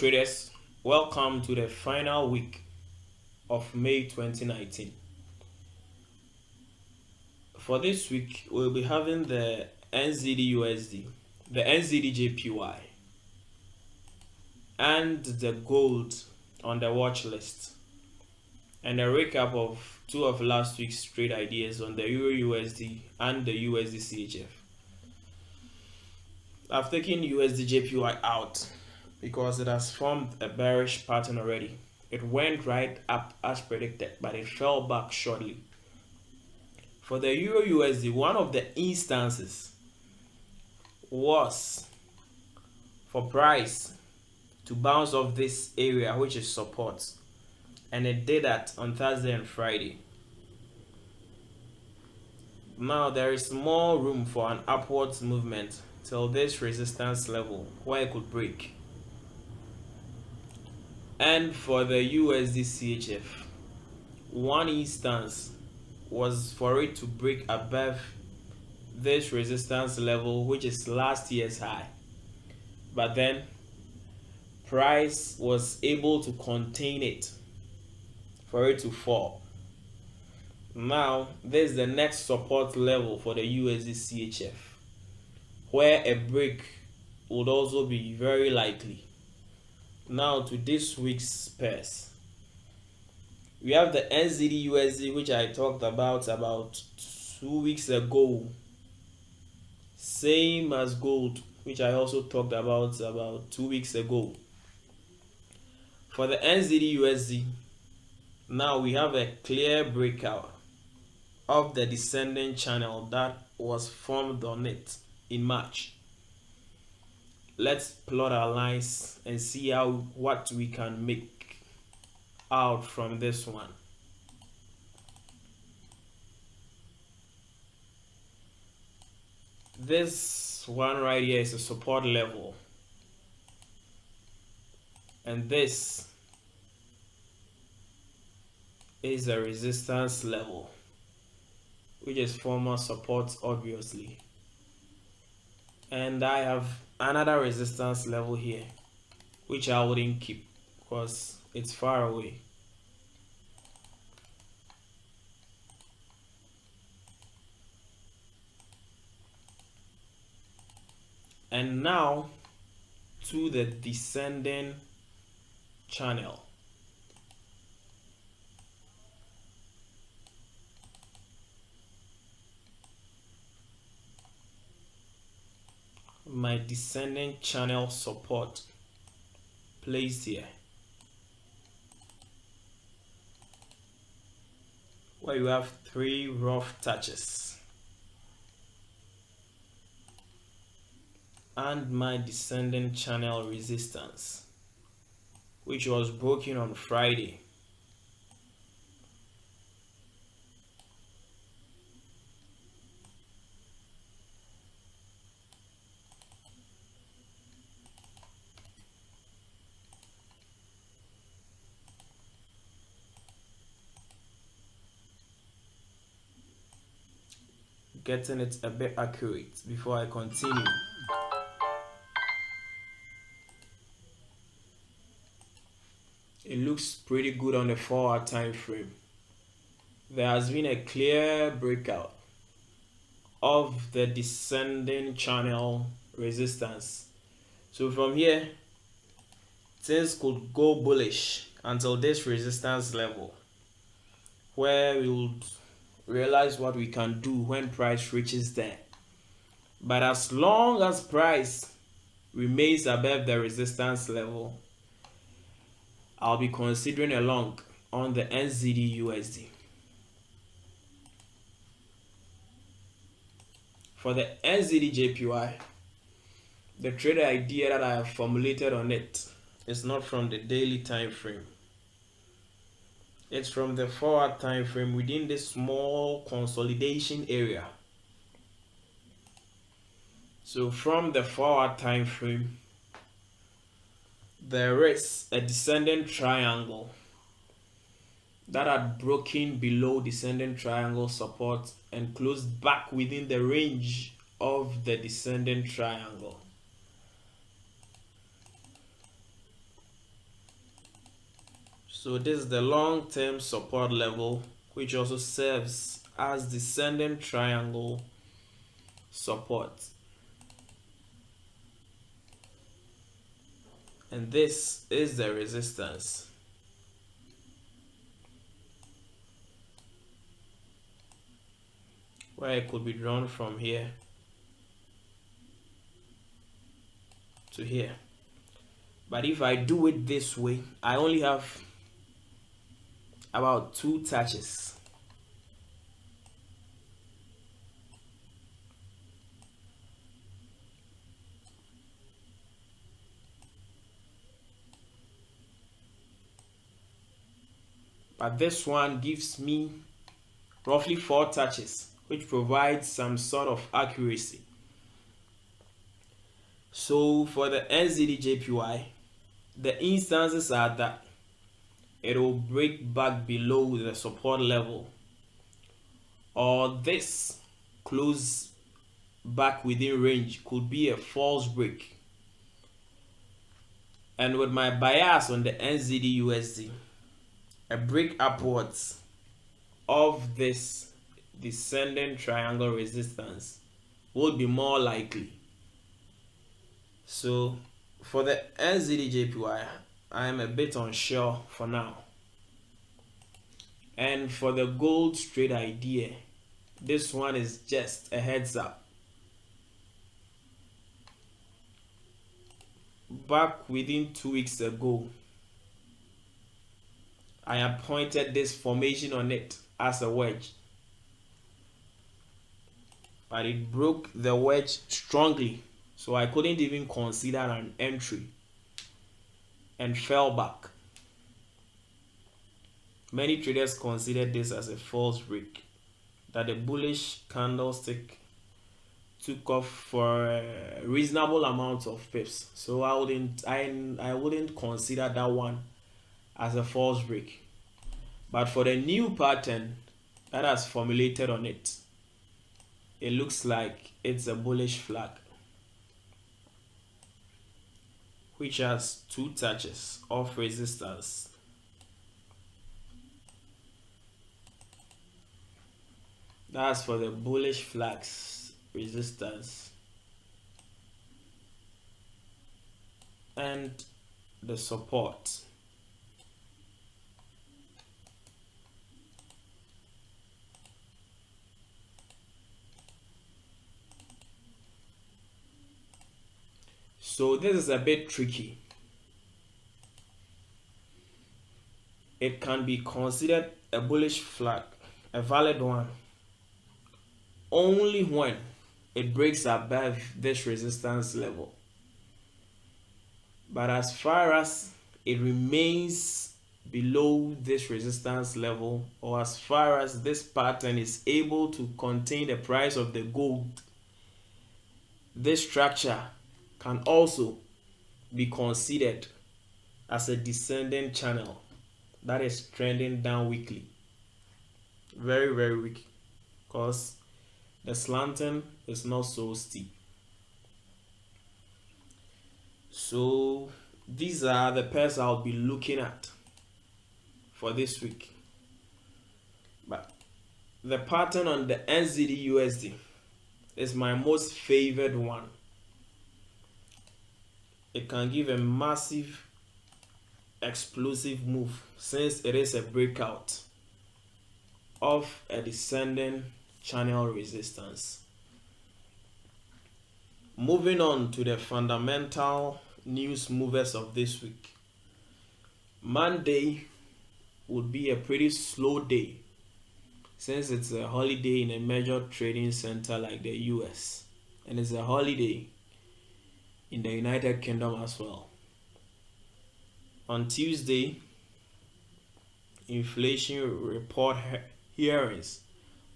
traders, welcome to the final week of May 2019. For this week, we'll be having the NZDUSD, the NZDJPY, and the gold on the watch list, and a recap of two of last week's trade ideas on the EUR/USD and the USD/CHF. I've taken USDJPY out because it has formed a bearish pattern already. It went right up as predicted, but it fell back shortly. For the EUR/USD, one of the instances was for price to bounce off this area, which is support, and it did that on Thursday and Friday. Now there is more room for an upwards movement till this resistance level where it could break. And for the USD/CHF, one instance was for it to break above this resistance level, which is last year's high, but then price was able to contain it for it to fall. Now this is the next support level for the USD/CHF, where a break would also be very likely. Now to this week's pairs, we have the NZDUSD, which I talked about 2 weeks ago, same as gold, which I also talked about 2 weeks ago. For the NZDUSD, now we have a clear breakout of the descending channel that was formed on it in March. Let's plot our lines and see what we can make out from this one. This one right here is a support level, and this is a resistance level, which is former support obviously. And I have another resistance level here, which I wouldn't keep because it's far away. And now to the descending channel. My descending channel support placed here, where you have 3 rough touches, and my descending channel resistance, which was broken on Friday. Getting it a bit accurate before I continue. It looks pretty good on the 4-hour time frame. There has been a clear breakout of the descending channel resistance. So from here, things could go bullish until this resistance level, where we would realize what we can do when price reaches there. But as long as price remains above the resistance level, I'll be considering a long on the NZDUSD. For the NZDJPY, the trade idea that I have formulated on it is not from the daily time frame. It's from the 4-hour time frame within this small consolidation area. So from the 4-hour time frame, there is a descending triangle that had broken below descending triangle support and closed back within the range of the descending triangle. So this is the long-term support level, which also serves as descending triangle support. And this is the resistance. Where it could be drawn from here to here. But if I do it this way, I only have about 2 touches. But this one gives me roughly 4 touches, which provides some sort of accuracy. So for the NZDJPY, the instances are that it will break back below the support level, or this close back within range could be a false break. And with my bias on the NZDUSD, a break upwards of this descending triangle resistance would be more likely. So for the NZDJPY, I am a bit unsure for now. And for the gold trade idea, this one is just a heads up. Back within 2 weeks ago, I appointed this formation on it as a wedge, but it broke the wedge strongly, so I couldn't even consider an entry and fell back. Many traders considered this as a false break, that the bullish candlestick took off for a reasonable amount of pips. So I wouldn't consider that one as a false break. But for the new pattern that has formulated on it, it looks like it's a bullish flag, which has 2 touches of resistance. That's for the bullish flags resistance. And the support. So this is a bit tricky. It can be considered a bullish flag, a valid one, only when it breaks above this resistance level. But as far as it remains below this resistance level, or as far as this pattern is able to contain the price of the gold, this structure can also be considered as a descending channel that is trending down weekly. Very, very weak, because the slanting is not so steep. So these are the pairs I'll be looking at for this week. But the pattern on the NZDUSD is my most favored one. It can give a massive explosive move since it is a breakout of a descending channel resistance. Moving on to the fundamental news movers of this week. Monday would be a pretty slow day since it's a holiday in a major trading center like the US, and it's a holiday in the United Kingdom as well. On Tuesday, inflation report hearings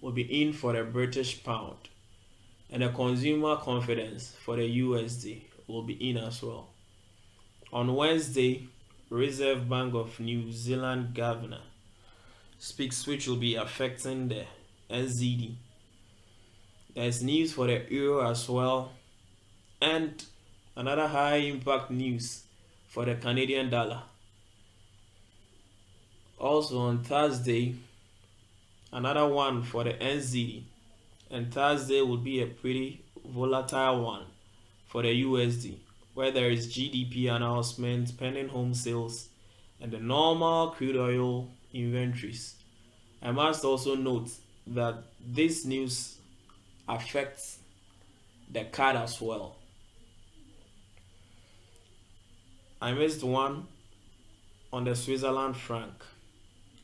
will be in for the British pound, and the consumer confidence for the USD will be in as well. On Wednesday, Reserve Bank of New Zealand governor speaks, which will be affecting the NZD. There's news for the euro as well, and another high impact news for the Canadian dollar. Also on Thursday, another one for the NZD, and Thursday will be a pretty volatile one for the USD, where there is GDP announcement, pending home sales, and the normal crude oil inventories. I must also note that this news affects the CAD as well. I missed one on the Switzerland franc.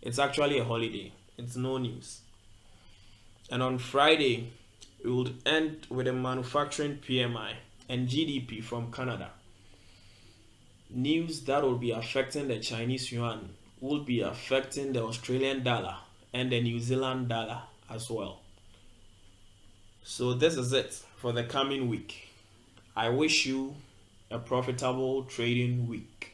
It's actually a holiday, it's no news. And on Friday, we would end with a manufacturing PMI and GDP from Canada. News that will be affecting the Chinese yuan will be affecting the Australian dollar and the New Zealand dollar as well. So this is it for the coming week. I wish you a profitable trading week.